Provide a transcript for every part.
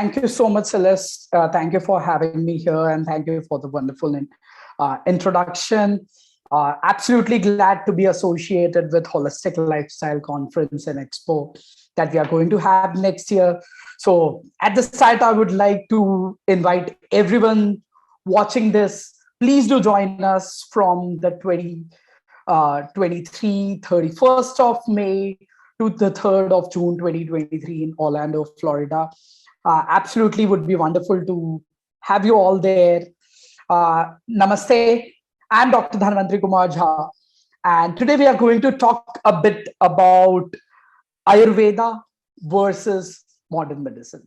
Thank you so much, Celeste. Thank you for having me here, and thank you for the wonderful introduction. Absolutely glad to be associated with Holistic Lifestyle Conference and Expo that we are going to have next year. So at the start, I would like to invite everyone watching this. Please do join us from the 31st of May to the 3rd of June 2023 in Orlando, Florida. Absolutely would be wonderful to have you all there. Namaste. I'm Dr. Dahnwantari Jha, and today we are going to talk a bit about Ayurveda versus modern medicine.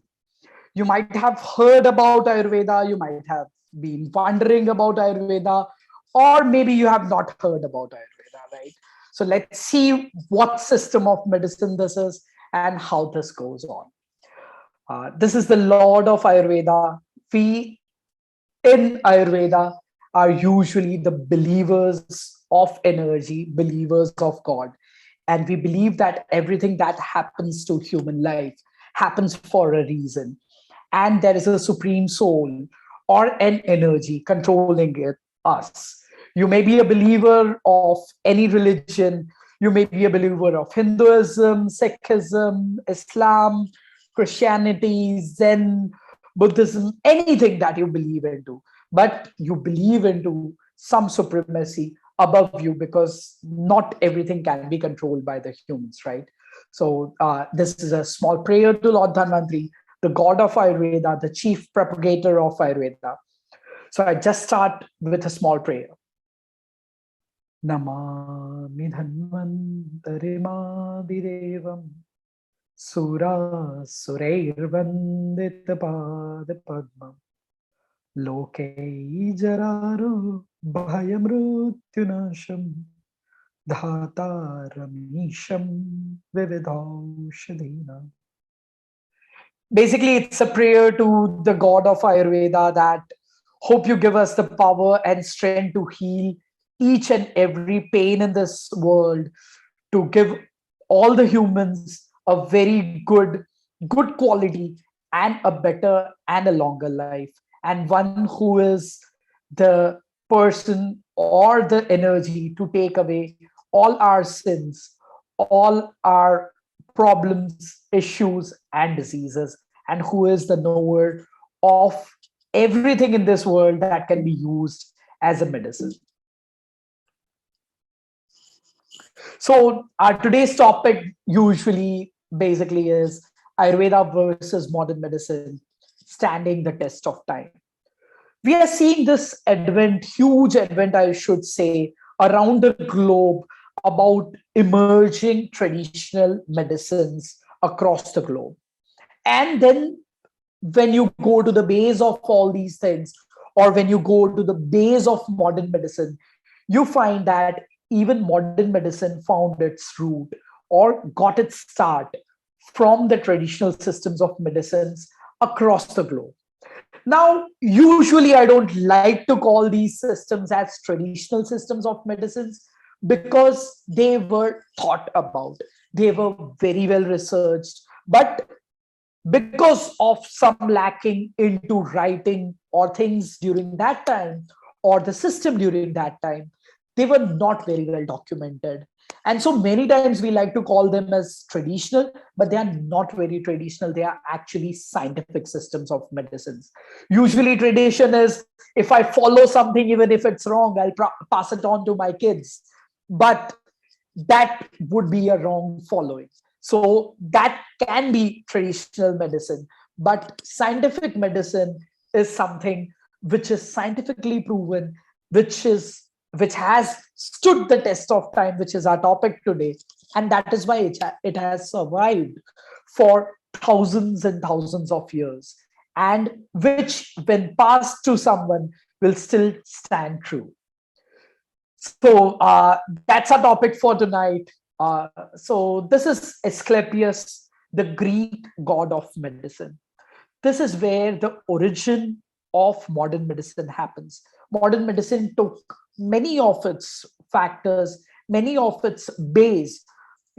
You might have heard about Ayurveda, you might have been wondering about Ayurveda, or maybe you have not heard about Ayurveda, right? So let's see what system of medicine this is and how this goes on. This is the Lord of Ayurveda. We in Ayurveda are usually the believers of energy, believers of God. And we believe that everything that happens to human life happens for a reason. And there is a supreme soul or an energy controlling us. You may be a believer of any religion. You may be a believer of Hinduism, Sikhism, Islam, Christianity, Zen, Buddhism, anything that you believe into, but you believe into some supremacy above you because not everything can be controlled by the humans, right? So this is a small prayer to Lord Dhanvantari, the god of Ayurveda, the chief propagator of Ayurveda. So I just start with a small prayer. Namami Dhanvantari Madidevam Sura Surairvandita Pada Padma Loke Jararu Bhayamrutyunasham Dhataramisham Vividaushadina. Basically, it's a prayer to the god of Ayurveda that hope you give us the power and strength to heal each and every pain in this world, to give all the humans a very good quality and a better and a longer life, and one who is the person or the energy to take away all our sins, all our problems, issues, and diseases, and who is the knower of everything in this world that can be used as a medicine. So our today's topic usually basically is Ayurveda versus modern medicine standing the test of time. We are seeing this huge advent, I should say, around the globe about emerging traditional medicines across the globe. And then when you go to the base of all these things, or when you go to the base of modern medicine, you find that even modern medicine found its root or got its start from the traditional systems of medicines across the globe. Now, usually I don't like to call these systems as traditional systems of medicines because they were thought about. They were very well researched, but because of some lacking into writing or things during that time, or the system during that time, they were not very well documented. And so many times we like to call them as traditional, but they are not very traditional. They are actually scientific systems of medicines. Usually tradition is, if I follow something, even if it's wrong, I'll pass it on to my kids. But that would be a wrong following. So that can be traditional medicine, but scientific medicine is something which is scientifically proven, which has stood the test of time, which is our topic today. And that is why it has survived for thousands and thousands of years, and which, when passed to someone, will still stand true. So that's our topic for tonight. So this is Asclepius, the Greek god of medicine. This is where the origin of modern medicine happens. Modern medicine took many of its factors, many of its base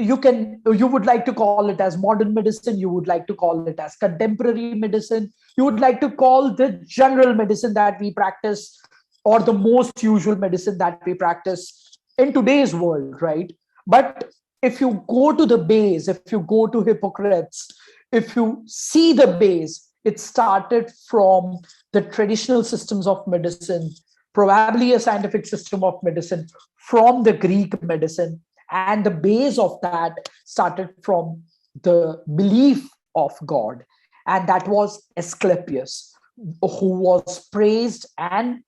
you would like to call it as modern medicine, you would like to call it as contemporary medicine, you would like to call the general medicine that we practice, or the most usual medicine that we practice in today's world, right? But if you go to the base, if you go to Hippocrates, if you see the base, it started from the traditional systems of medicine, probably a scientific system of medicine from the Greek medicine. And the base of that started from the belief of God. And that was Asclepius, who was praised and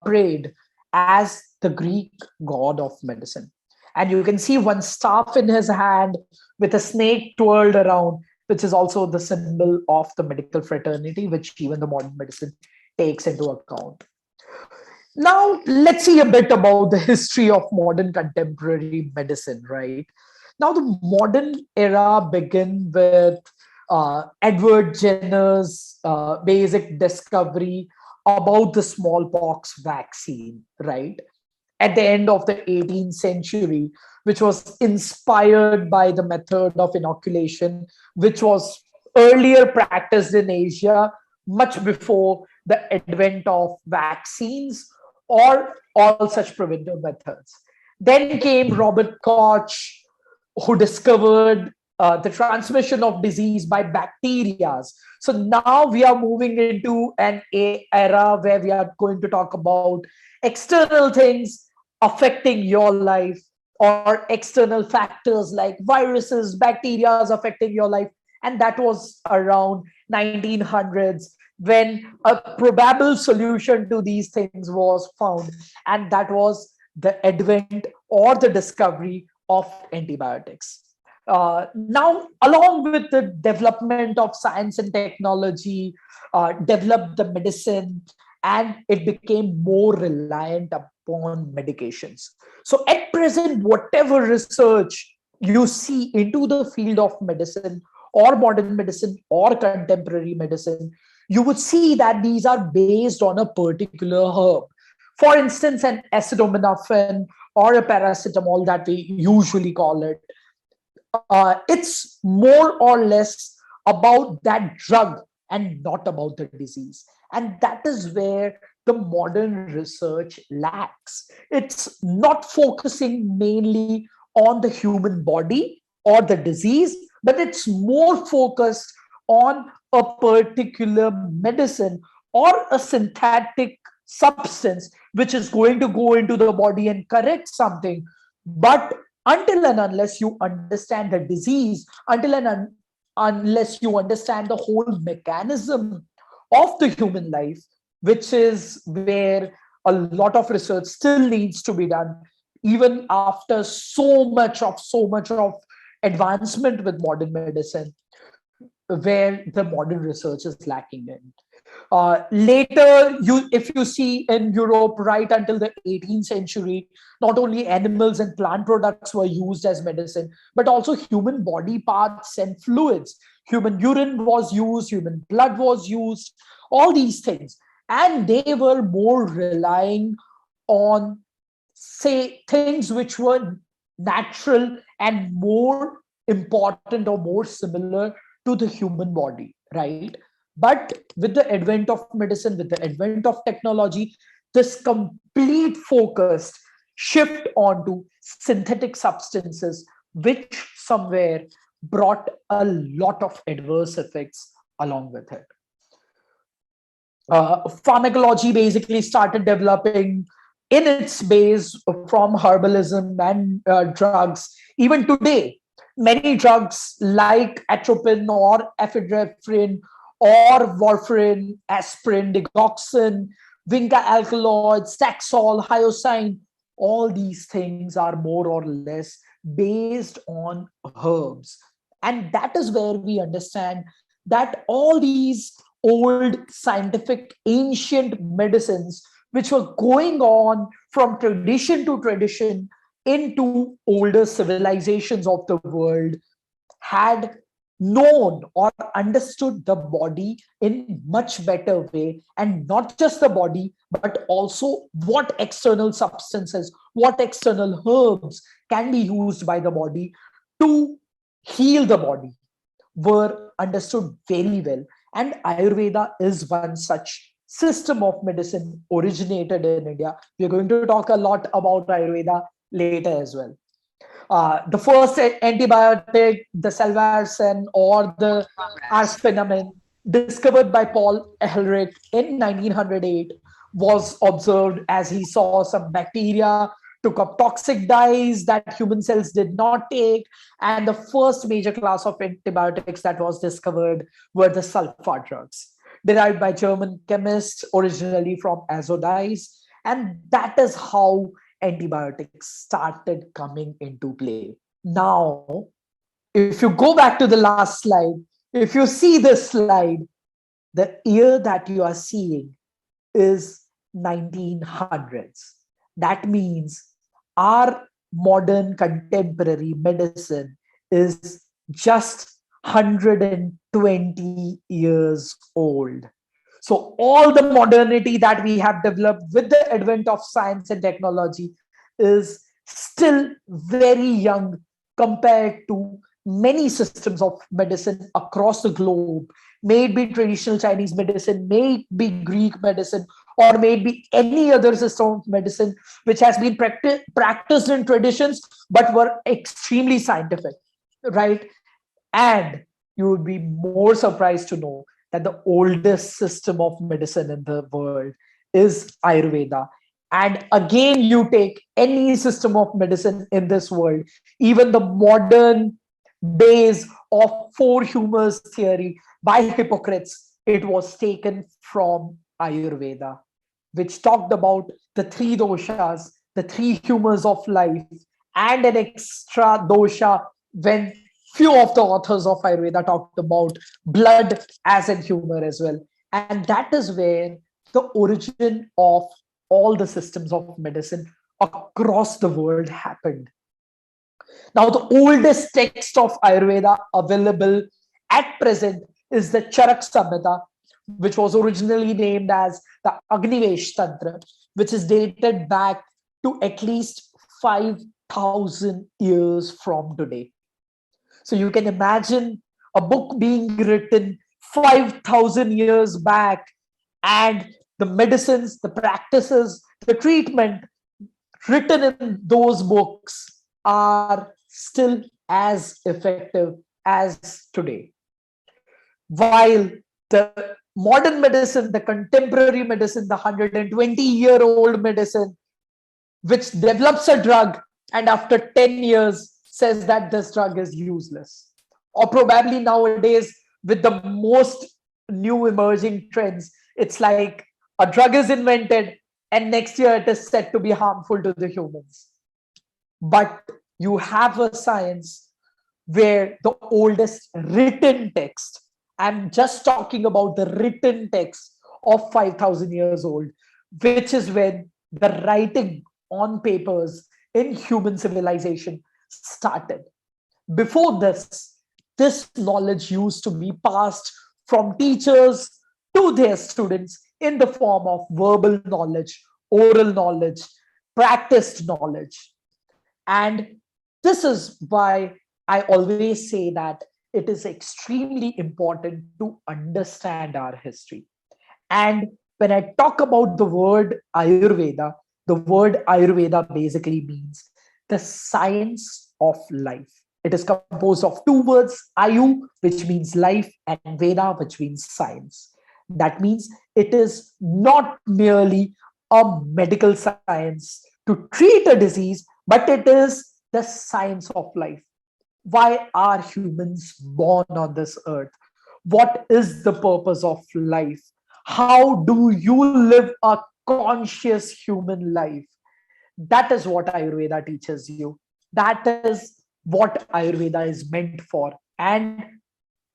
prayed as the Greek god of medicine. And you can see one staff in his hand with a snake twirled around, which is also the symbol of the medical fraternity, which even the modern medicine takes into account. Now, let's see a bit about the history of modern contemporary medicine, right? Now, the modern era began with Edward Jenner's basic discovery about the smallpox vaccine, right? At the end of the 18th century, which was inspired by the method of inoculation, which was earlier practiced in Asia, much before the advent of vaccines or all such preventive methods. Then came Robert Koch, who discovered the transmission of disease by bacteria. So now we are moving into an era where we are going to talk about external things affecting your life, or external factors like viruses, bacteria affecting your life. And that was around 1900s when a probable solution to these things was found. And that was the advent or the discovery of antibiotics. Now, along with the development of science and technology, developed the medicine, and it became more reliant upon medications. So, at present, whatever research you see into the field of medicine, or modern medicine, or contemporary medicine, you would see that these are based on a particular herb. For instance, an acetaminophen or a paracetamol that we usually call it, it's more or less about that drug and not about the disease. And that is where the modern research lacks. It's not focusing mainly on the human body or the disease, but it's more focused on a particular medicine or a synthetic substance which is going to go into the body and correct something. But until and unless you understand the disease, unless you understand the whole mechanism of the human life, which is where a lot of research still needs to be done, even after so much of advancement with modern medicine, where the modern research is lacking in. Later, if you see in Europe, right until the 18th century, not only animals and plant products were used as medicine, but also human body parts and fluids. Human urine was used, human blood was used, all these things. And they were more relying on, say, things which were natural and more important or more similar to the human body, right? But with the advent of medicine, with the advent of technology, this complete focused shift onto synthetic substances, which somewhere brought a lot of adverse effects along with it. Pharmacology basically started developing in its base from herbalism and drugs. Even today, many drugs like atropine or ephedrine or warfarin, aspirin, digoxin, vinca alkaloids, taxol, hyoscine, all these things are more or less based on herbs. And that is where we understand that all these old scientific ancient medicines, which were going on from tradition to tradition into older civilizations of the world, had known or understood the body in much better way, and not just the body, but also what external substances, what external herbs can be used by the body to heal the body were understood very well. And Ayurveda is one such system of medicine originated in India. We're going to talk a lot about Ayurveda later as well. The first antibiotic, the salvarsan or the arsphenamine, discovered by Paul Ehrlich in 1908, was observed as he saw some bacteria took up toxic dyes that human cells did not take. And the first major class of antibiotics that was discovered were the sulfur drugs, derived by German chemists originally from azo dyes. And that is how antibiotics started coming into play. Now, if you go back to the last slide, if you see this slide, the year that you are seeing is 1900s. That means our modern contemporary medicine is just 120 years old. So all the modernity that we have developed with the advent of science and technology is still very young compared to many systems of medicine across the globe. May it be traditional Chinese medicine, may it be Greek medicine, or may it be any other system of medicine which has been practiced in traditions but were extremely scientific, right? And you would be more surprised to know that the oldest system of medicine in the world is Ayurveda. And again, you take any system of medicine in this world, even the modern days of four humors theory by Hippocrates, it was taken from Ayurveda, which talked about the three doshas, the three humors of life, and an extra dosha when few of the authors of Ayurveda talked about blood as in humor as well. And that is where the origin of all the systems of medicine across the world happened. Now, the oldest text of Ayurveda available at present is the Charak Samhita, which was originally named as the Agnivesh Tantra, which is dated back to at least 5,000 years from today. So you can imagine a book being written 5,000 years back, and the medicines, the practices, the treatment written in those books are still as effective as today. While the modern medicine, the contemporary medicine, the 120-year-old medicine, which develops a drug and after 10 years says that this drug is useless. Or probably nowadays, with the most new emerging trends, it's like a drug is invented and next year it is said to be harmful to the humans. But you have a science where the oldest written text, I'm just talking about the written text of 5,000 years old, which is when the writing on papers in human civilization started. Before this knowledge used to be passed from teachers to their students in the form of verbal knowledge, oral knowledge, practiced knowledge. And this is why I always say that it is extremely important to understand our history. And when I talk about the word Ayurveda, the word Ayurveda basically means the science of life. It is composed of two words, Ayu, which means life, and Veda, which means science. That means it is not merely a medical science to treat a disease, but it is the science of life. Why are humans born on this earth? What is the purpose of life? How do you live a conscious human life? That is what Ayurveda teaches you. That is what Ayurveda is meant for. And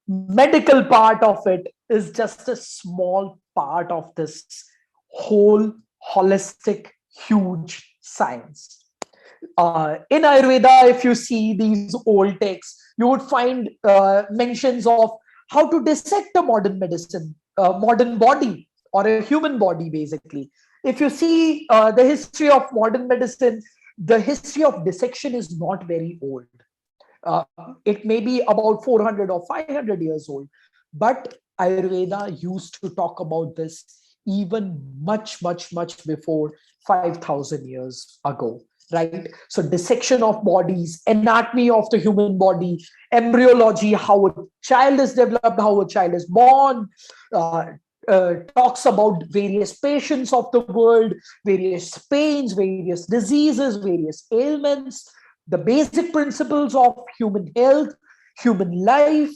medical part of it is just a small part of this whole holistic, huge science. In Ayurveda, if you see these old texts, you would find mentions of how to dissect a modern medicine, modern body, or a human body, basically. If you see the history of modern medicine, the history of dissection is not very old. Uh, it may be about 400 or 500 years old, but Ayurveda used to talk about this even much before 5,000 years ago, right? So, dissection of bodies, anatomy of the human body, embryology, how a child is developed, how a child is born, uh, talks about various patients of the world, various pains, various diseases, various ailments, the basic principles of human health, human life,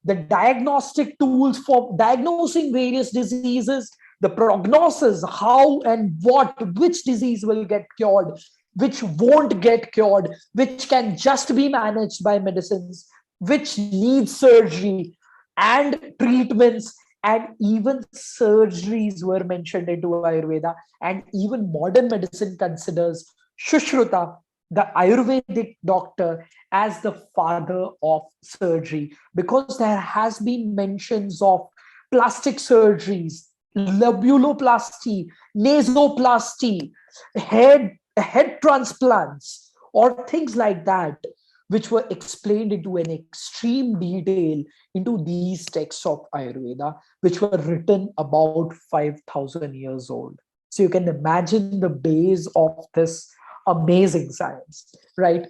the diagnostic tools for diagnosing various diseases, the prognosis, how and what, which disease will get cured, which won't get cured, which can just be managed by medicines, which needs surgery and treatments, and even surgeries were mentioned into Ayurveda. And even modern medicine considers Shushruta, the Ayurvedic doctor, as the father of surgery, because there has been mentions of plastic surgeries, labuloplasty, nasoplasty, head transplants, or things like that, which were explained into an extreme detail into these texts of Ayurveda, which were written about 5,000 years old. So you can imagine the base of this amazing science, right?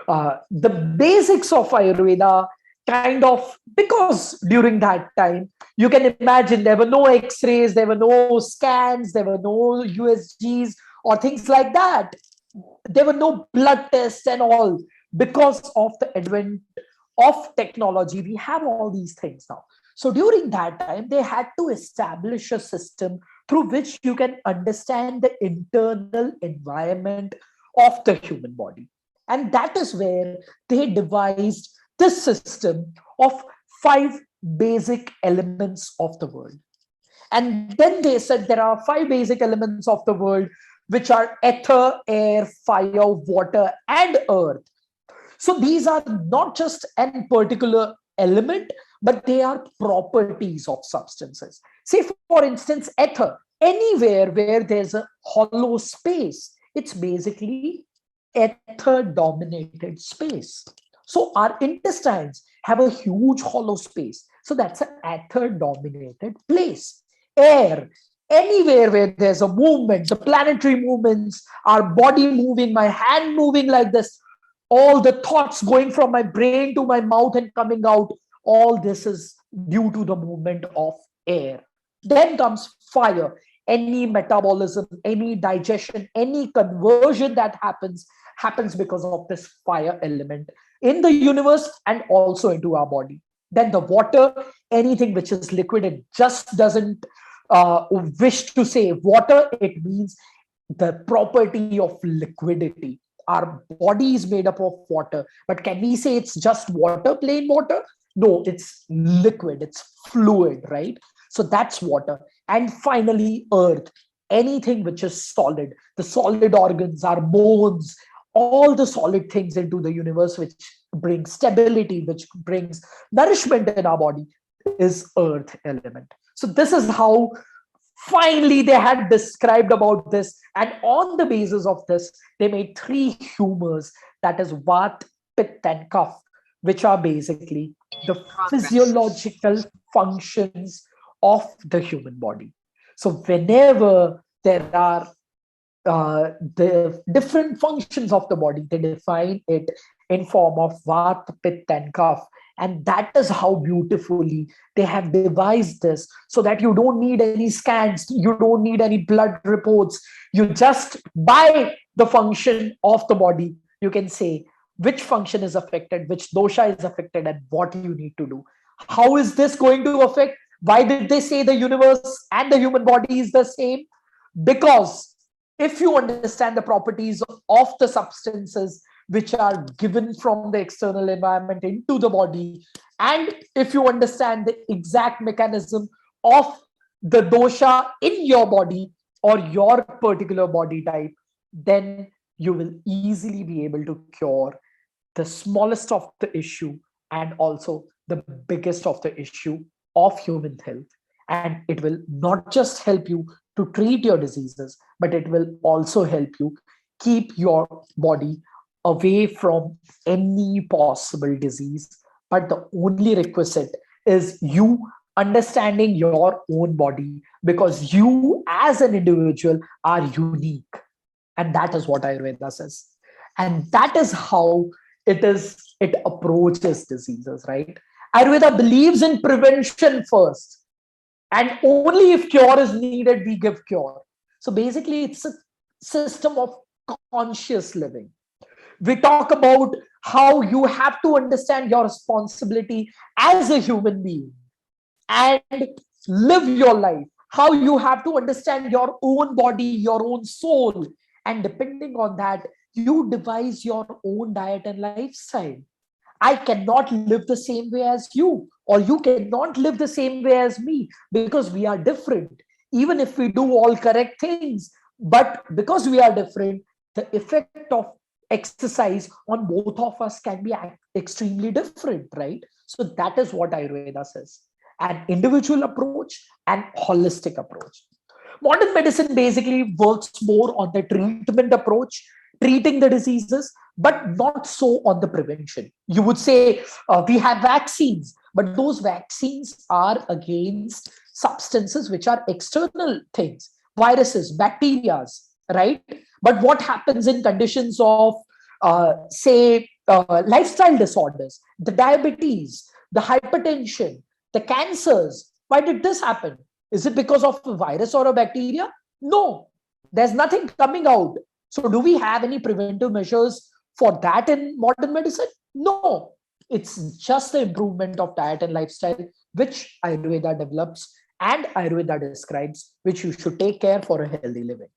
The basics of Ayurveda kind of, because during that time, you can imagine there were no X-rays, there were no scans, there were no USGs or things like that. There were no blood tests and all. Because of the advent of technology, we have all these things now. So during that time, they had to establish a system through which you can understand the internal environment of the human body. And that is where they devised this system of five basic elements of the world. And then they said there are five basic elements of the world, which are ether, air, fire, water, and earth. So these are not just an particular element, but they are properties of substances. Say, for instance, ether. Anywhere where there's a hollow space, it's basically ether dominated space. So our intestines have a huge hollow space. So that's an ether dominated place. Air, anywhere where there's a movement, the planetary movements, our body moving, my hand moving like this, all the thoughts going from my brain to my mouth and coming out, all this is due to the movement of air. Then comes fire. Any metabolism, any digestion, any conversion that happens because of this fire element in the universe and also into our body. Then the water, anything which is liquid, it just doesn't wish to say water, it means the property of liquidity. Our body is made up of water, but can we say it's just water, plain water? No, it's liquid, it's fluid, right? So that's water. And finally, earth, anything which is solid, the solid organs, our bones, all the solid things into the universe, which brings stability, which brings nourishment in our body, is earth element. So this is how finally they had described about this, and on the basis of this they made three humors, that is vat, pitta, and kapha, which are basically the physiological functions of the human body. So whenever there are the different functions of the body, they define it in form of vat, pitta, and kapha. And that is how beautifully they have devised this, so that you don't need any scans, you don't need any blood reports. You just, by the function of the body, you can say which function is affected, which dosha is affected, and what you need to do. How is this going to affect? Why did they say the universe and the human body is the same? Because if you understand the properties of the substances which are given from the external environment into the body, and if you understand the exact mechanism of the dosha in your body or your particular body type, then you will easily be able to cure the smallest of the issue and also the biggest of the issue of human health. And it will not just help you to treat your diseases, but it will also help you keep your body away from any possible disease. But the only requisite is you understanding your own body, because you as an individual are unique. And that is what Ayurveda says. And that is how it approaches diseases, right? Ayurveda believes in prevention first, and only if cure is needed, we give cure. So basically, it's a system of conscious living. We talk about how you have to understand your responsibility as a human being and live your life, how you have to understand your own body, your own soul, and depending on that, you devise your own diet and lifestyle. I cannot live the same way as you, or you cannot live the same way as me, because we are different. Even if we do all correct things, but because we are different, the effect of exercise on both of us can be extremely different, right? So that is what Ayurveda says: an individual approach and holistic approach. Modern medicine basically works more on the treatment approach, treating the diseases, but not so on the prevention. You would say we have vaccines, but those vaccines are against substances which are external things, viruses, bacteria, right? But what happens in conditions of, say, lifestyle disorders, the diabetes, the hypertension, the cancers? Why did this happen? Is it because of a virus or a bacteria? No, there's nothing coming out. So, do we have any preventive measures for that in modern medicine? No, it's just the improvement of diet and lifestyle, which Ayurveda develops and Ayurveda describes, which you should take care for a healthy living.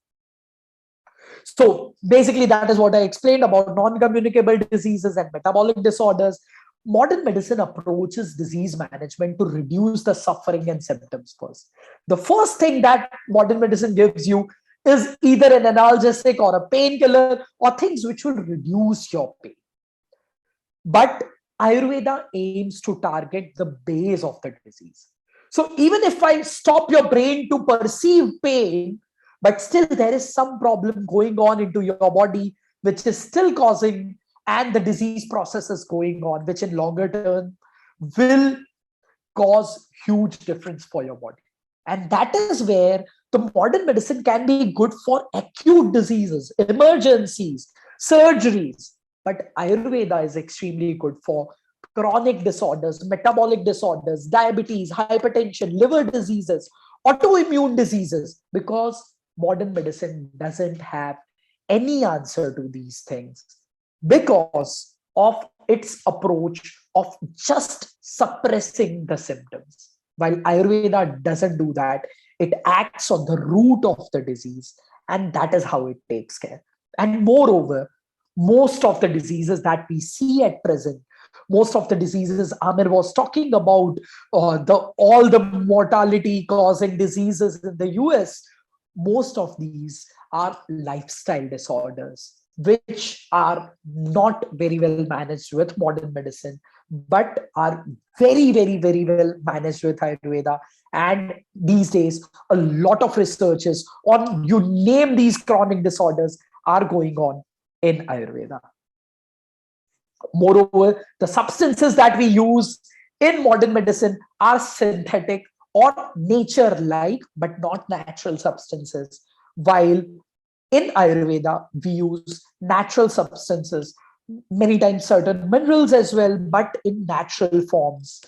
So basically, that is what I explained about non-communicable diseases and metabolic disorders. Modern medicine approaches disease management to reduce the suffering and symptoms first. The first thing that modern medicine gives you is either an analgesic or a painkiller or things which will reduce your pain. But Ayurveda aims to target the base of the disease. So even if I stop your brain to perceive pain, but still there is some problem going on into your body, which is still causing, and the disease process is going on, which in longer term will cause huge difference for your body. And that is where the modern medicine can be good for acute diseases, emergencies, surgeries. But Ayurveda is extremely good for chronic disorders, metabolic disorders, diabetes, hypertension, liver diseases, autoimmune diseases, because modern medicine doesn't have any answer to these things because of its approach of just suppressing the symptoms. While Ayurveda doesn't do that, it acts on the root of the disease, and that is how it takes care. And moreover, most of the diseases that we see at present, most of the diseases Amir was talking about, the all the mortality causing diseases in the US, most of these are lifestyle disorders which are not very well managed with modern medicine, but are very, very, very well managed with Ayurveda. And these days, a lot of researches on, you name these chronic disorders, are going on in Ayurveda. Moreover, the substances that we use in modern medicine are synthetic or nature like, but not natural substances. While in Ayurveda, we use natural substances, many times certain minerals as well, but in natural forms.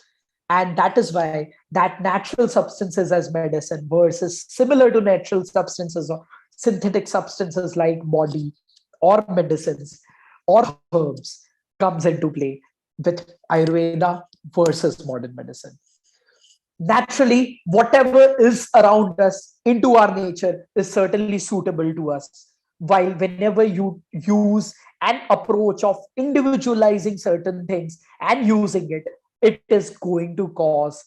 And that is why that natural substances as medicine versus similar to natural substances or synthetic substances like body or medicines or herbs comes into play with Ayurveda versus modern medicine. Naturally, whatever is around us into our nature is certainly suitable to us. While whenever you use an approach of individualizing certain things and using it, it is going to cause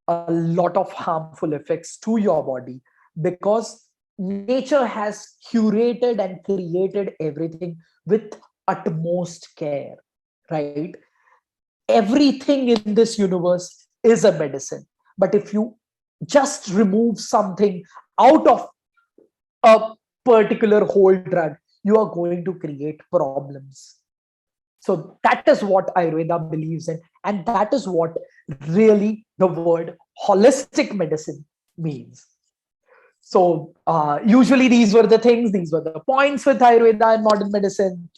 a lot of harmful effects to your body, because nature has curated and created everything with utmost care, right? Everything in this universe is a medicine. But if you just remove something out of a particular whole drug, you are going to create problems. So that is what Ayurveda believes in, and that is what really the word holistic medicine means. So usually these were the things, these were the points with Ayurveda and modern medicine.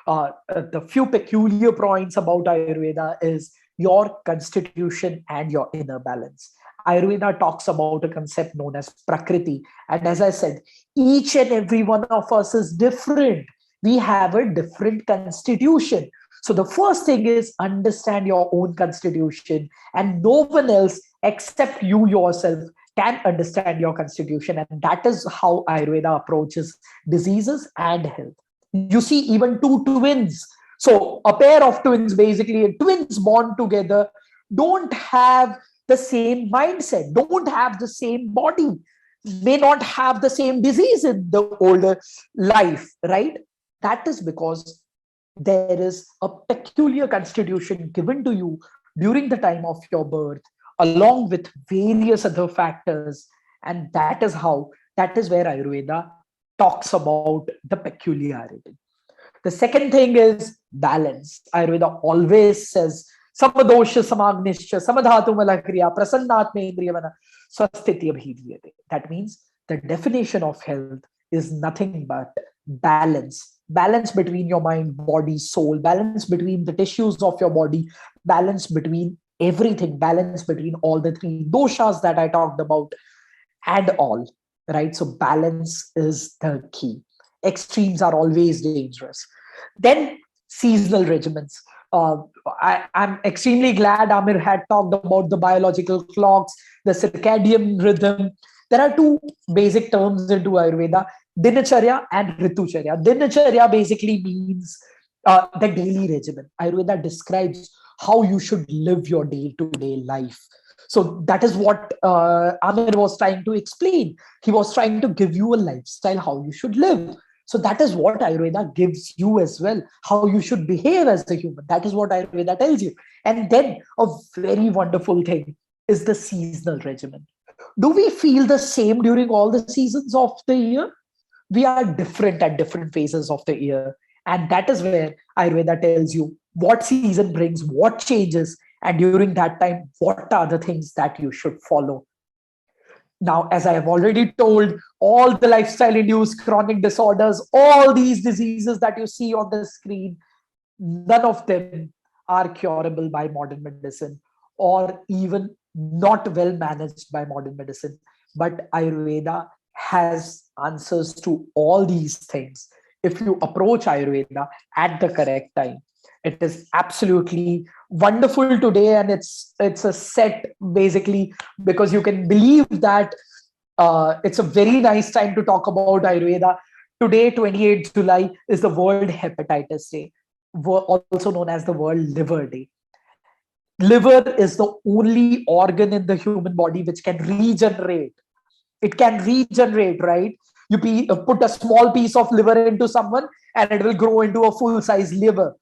The few peculiar points about Ayurveda is your constitution and your inner balance. Ayurveda talks about a concept known as Prakriti. And as I said, each and every one of us is different. We have a different constitution. So the first thing is understand your own constitution, and no one else except you yourself can understand your constitution. And that is how Ayurveda approaches diseases and health. You see, even two twins, so a pair of twins, basically twins born together, don't have the same mindset, don't have the same body, may not have the same disease in the older life, right? That is because there is a peculiar constitution given to you during the time of your birth, along with various other factors. And that is where Ayurveda talks about the peculiarity. The second thing is balance. Ayurveda always says samadosha samagnischa samadhatu malakriya prasannatmendriyavana swastitya bhidiyate. That means the definition of health is nothing but balance. Balance between your mind, body, soul, balance between the tissues of your body, balance between everything, balance between all the three doshas that I talked about, and all, right? So balance is the key. Extremes are always dangerous. Then seasonal regimens. I'm extremely glad Amir had talked about the biological clocks, the circadian rhythm. There are two basic terms into Ayurveda: dinacharya and ritucharya. Dinacharya basically means the daily regimen. Ayurveda describes how you should live your day-to-day life. So that is what Amir was trying to explain. He was trying to give you a lifestyle, how you should live. So that is what Ayurveda gives you as well, how you should behave as a human. That is what Ayurveda tells you. And then a very wonderful thing is the seasonal regimen. Do we feel the same during all the seasons of the year? We are different at different phases of the year. And that is where Ayurveda tells you what season brings what changes, and during that time, what are the things that you should follow. Now, as I have already told, all the lifestyle induced chronic disorders, all these diseases that you see on the screen, none of them are curable by modern medicine, or even not well managed by modern medicine. But Ayurveda has answers to all these things. If you approach Ayurveda at the correct time, it is absolutely wonderful today, and it's a set basically, because you can believe that it's a very nice time to talk about Ayurveda. Today, 28th July, is the World Hepatitis Day, also known as the World Liver Day. Liver is the only organ in the human body which can regenerate. It can regenerate, right? You put a small piece of liver into someone and it will grow into a full-size liver.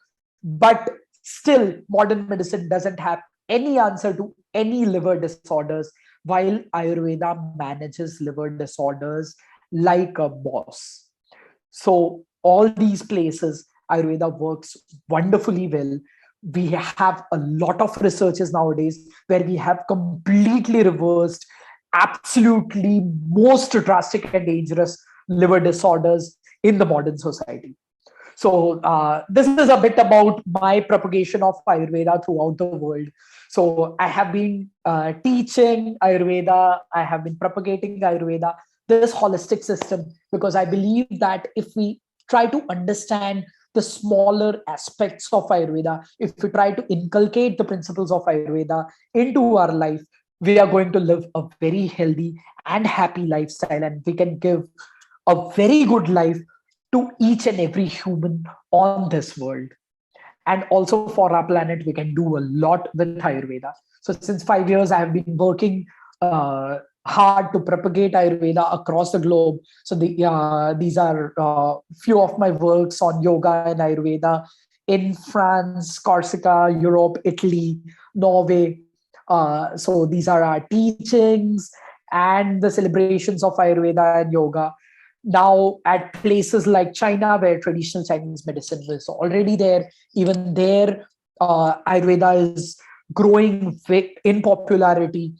But still, modern medicine doesn't have any answer to any liver disorders, while Ayurveda manages liver disorders like a boss. So all these places, Ayurveda works wonderfully well. We have a lot of researches nowadays where we have completely reversed absolutely most drastic and dangerous liver disorders in the modern society. So this is a bit about my propagation of Ayurveda throughout the world. So I have been teaching Ayurveda, I have been propagating Ayurveda, this holistic system, because I believe that if we try to understand the smaller aspects of Ayurveda, if we try to inculcate the principles of Ayurveda into our life, we are going to live a very healthy and happy lifestyle, and we can give a very good life to each and every human on this world. And also for our planet, we can do a lot with Ayurveda. So since 5 years, I have been working hard to propagate Ayurveda across the globe. So these are few of my works on yoga and Ayurveda in France, Corsica, Europe, Italy, Norway. So these are our teachings and the celebrations of Ayurveda and yoga. now at places like China, where traditional Chinese medicine was already there, even there, Ayurveda is growing in popularity.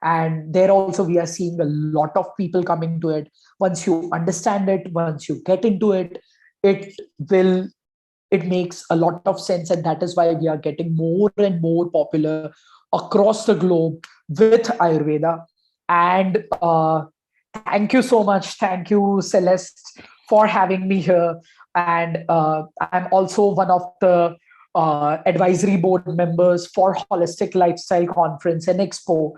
And there also, we are seeing a lot of people coming to it. Once you understand it, once you get into it, it will it makes a lot of sense, and that is why we are getting more and more popular across the globe with Ayurveda. And thank you so much. Thank you, Celeste, for having me here. And I'm also one of the advisory board members for Holistic Lifestyle Conference and Expo,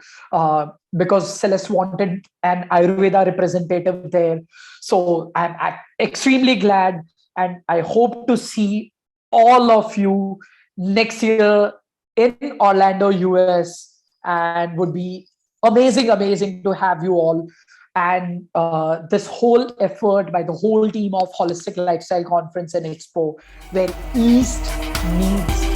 because Celeste wanted an Ayurveda representative there. So I'm extremely glad, and I hope to see all of you next year in Orlando, US, and would be amazing to have you all. And this whole effort by the whole team of Holistic Lifestyle Conference and Expo, where East meets